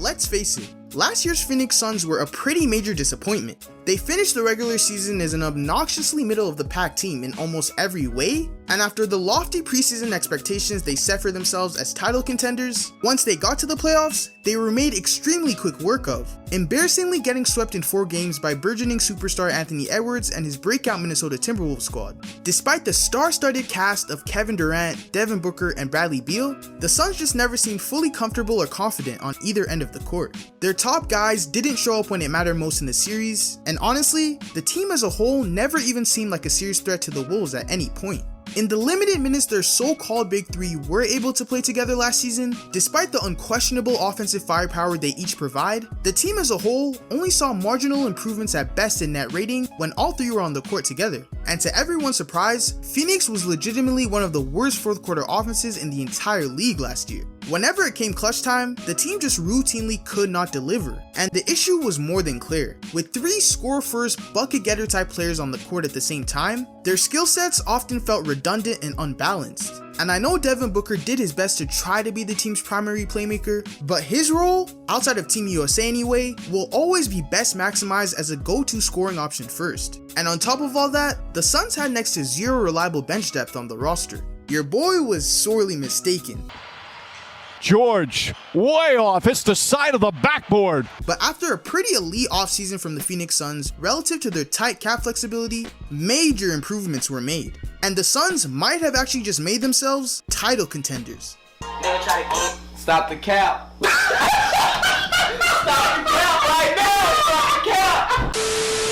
let's face it, last year's Phoenix Suns were a pretty major disappointment. They finished the regular season as an obnoxiously middle-of-the-pack team in almost every way, and after the lofty preseason expectations they set for themselves as title contenders, once they got to the playoffs, they were made extremely quick work of, embarrassingly getting swept in 4 games by burgeoning superstar Anthony Edwards and his breakout Minnesota Timberwolves squad. Despite the star-studded cast of Kevin Durant, Devin Booker, and Bradley Beal, the Suns just never seemed fully comfortable or confident on either end of the court. Their top guys didn't show up when it mattered most in the series, and honestly, the team as a whole never even seemed like a serious threat to the Wolves at any point. In the limited minutes their so-called Big Three were able to play together last season, despite the unquestionable offensive firepower they each provide, the team as a whole only saw marginal improvements at best in net rating when all three were on the court together. And to everyone's surprise, Phoenix was legitimately one of the worst fourth quarter offenses in the entire league last year. Whenever it came clutch time, the team just routinely could not deliver, and the issue was more than clear. With 3 score-first, bucket-getter type players on the court at the same time, their skill sets often felt redundant and unbalanced. And I know Devin Booker did his best to try to be the team's primary playmaker, but his role, outside of Team USA anyway, will always be best maximized as a go-to scoring option first. And on top of all that, the Suns had next to 0 reliable bench depth on the roster. Your boy was sorely mistaken. George, way off, it's the side of the backboard. But after a pretty elite offseason from the Phoenix Suns relative to their tight cap flexibility, major improvements were made. And the Suns might have actually just made themselves title contenders. Stop the cap. Stop the cap right now. Stop the cap.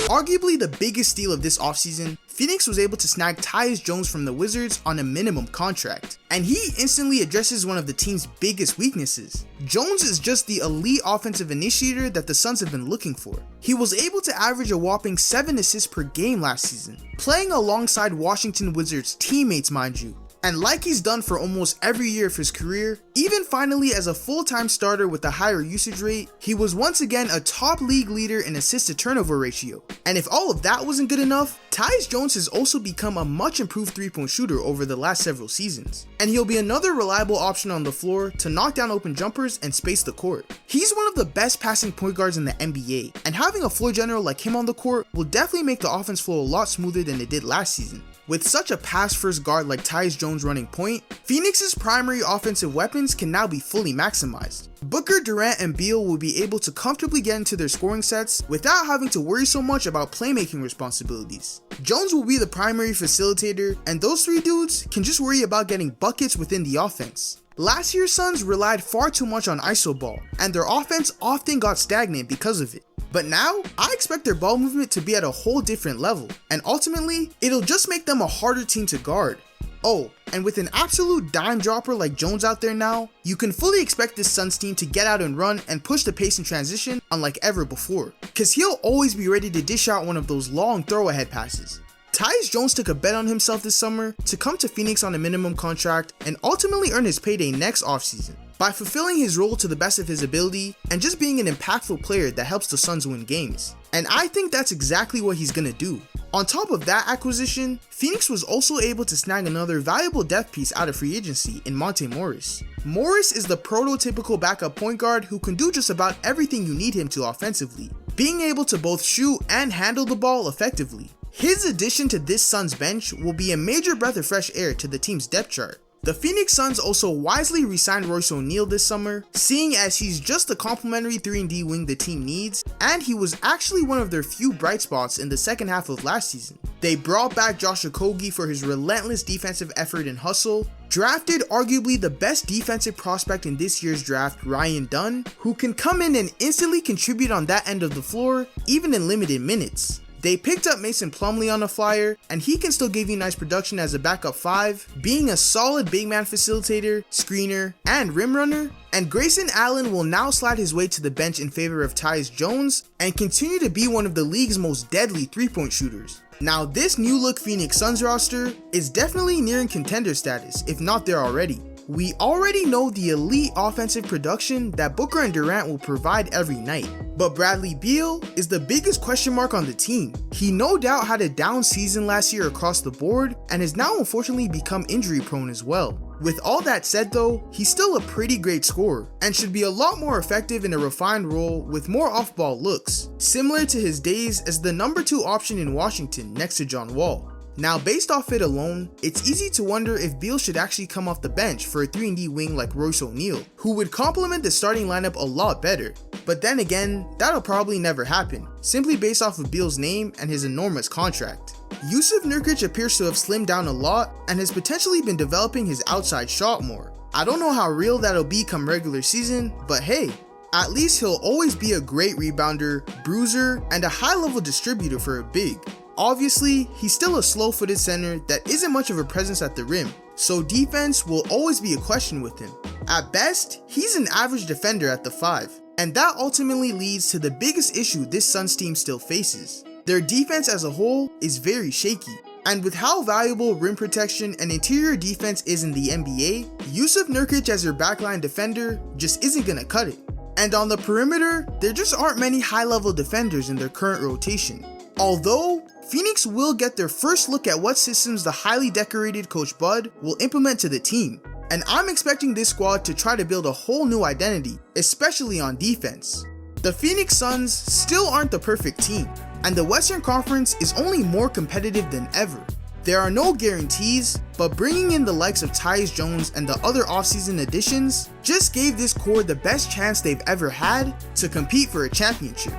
Arguably the biggest steal of this offseason, Phoenix was able to snag Tyus Jones from the Wizards on a minimum contract, and he instantly addresses one of the team's biggest weaknesses. Jones is just the elite offensive initiator that the Suns have been looking for. He was able to average a whopping 7 assists per game last season, playing alongside Washington Wizards teammates, mind you. And like he's done for almost every year of his career, even finally as a full-time starter with a higher usage rate, he was once again a top league leader in assist to turnover ratio. And if all of that wasn't good enough, Tyus Jones has also become a much improved 3-point shooter over the last several seasons. And he'll be another reliable option on the floor to knock down open jumpers and space the court. He's one of the best passing point guards in the NBA, and having a floor general like him on the court will definitely make the offense flow a lot smoother than it did last season. With such a pass-first guard like Tyus Jones running point, Phoenix's primary offensive weapons can now be fully maximized. Booker, Durant, and Beal will be able to comfortably get into their scoring sets without having to worry so much about playmaking responsibilities. Jones will be the primary facilitator, and those 3 dudes can just worry about getting buckets within the offense. Last year's Suns relied far too much on iso ball, and their offense often got stagnant because of it. But now, I expect their ball movement to be at a whole different level, and ultimately, it'll just make them a harder team to guard. Oh, and with an absolute dime dropper like Jones out there now, you can fully expect this Suns team to get out and run and push the pace in transition unlike ever before, cause he'll always be ready to dish out one of those long throw-ahead passes. Tyus Jones took a bet on himself this summer to come to Phoenix on a minimum contract and ultimately earn his payday next offseason by fulfilling his role to the best of his ability and just being an impactful player that helps the Suns win games. And I think that's exactly what he's gonna do. On top of that acquisition, Phoenix was also able to snag another valuable depth piece out of free agency in Monte Morris. Morris is the prototypical backup point guard who can do just about everything you need him to offensively, being able to both shoot and handle the ball effectively. His addition to this Suns bench will be a major breath of fresh air to the team's depth chart. The Phoenix Suns also wisely re-signed Royce O'Neal this summer, seeing as he's just the complimentary 3-and-D wing the team needs, and he was actually one of their few bright spots in the second half of last season. They brought back Josh Okogie for his relentless defensive effort and hustle, drafted arguably the best defensive prospect in this year's draft, Ryan Dunn, who can come in and instantly contribute on that end of the floor, even in limited minutes. They picked up Mason Plumlee on a flyer, and he can still give you nice production as a backup 5, being a solid big man facilitator, screener, and rim runner. And Grayson Allen will now slide his way to the bench in favor of Tyus Jones and continue to be one of the league's most deadly 3-point shooters. Now this new look Phoenix Suns roster is definitely nearing contender status, if not there already. We already know the elite offensive production that Booker and Durant will provide every night, but Bradley Beal is the biggest question mark on the team. He no doubt had a down season last year across the board and has now unfortunately become injury prone as well. With all that said though, he's still a pretty great scorer, and should be a lot more effective in a refined role with more off-ball looks, similar to his days as the number 2 option in Washington next to John Wall. Now based off it alone, it's easy to wonder if Beal should actually come off the bench for a 3-and-D wing like Royce O'Neal, who would complement the starting lineup a lot better. But then again, that'll probably never happen, simply based off of Beal's name and his enormous contract. Jusuf Nurkic appears to have slimmed down a lot and has potentially been developing his outside shot more. I don't know how real that'll be come regular season, but hey, at least he'll always be a great rebounder, bruiser, and a high-level distributor for a big. Obviously, he's still a slow-footed center that isn't much of a presence at the rim, so defense will always be a question with him. At best, he's an average defender at the 5, and that ultimately leads to the biggest issue this Suns team still faces. Their defense as a whole is very shaky, and with how valuable rim protection and interior defense is in the NBA, Jusuf Nurkic as your backline defender just isn't gonna cut it. And on the perimeter, there just aren't many high-level defenders in their current rotation. Although, Phoenix will get their first look at what systems the highly decorated Coach Bud will implement to the team, and I'm expecting this squad to try to build a whole new identity, especially on defense. The Phoenix Suns still aren't the perfect team, and the Western Conference is only more competitive than ever. There are no guarantees, but bringing in the likes of Tyus Jones and the other offseason additions just gave this core the best chance they've ever had to compete for a championship.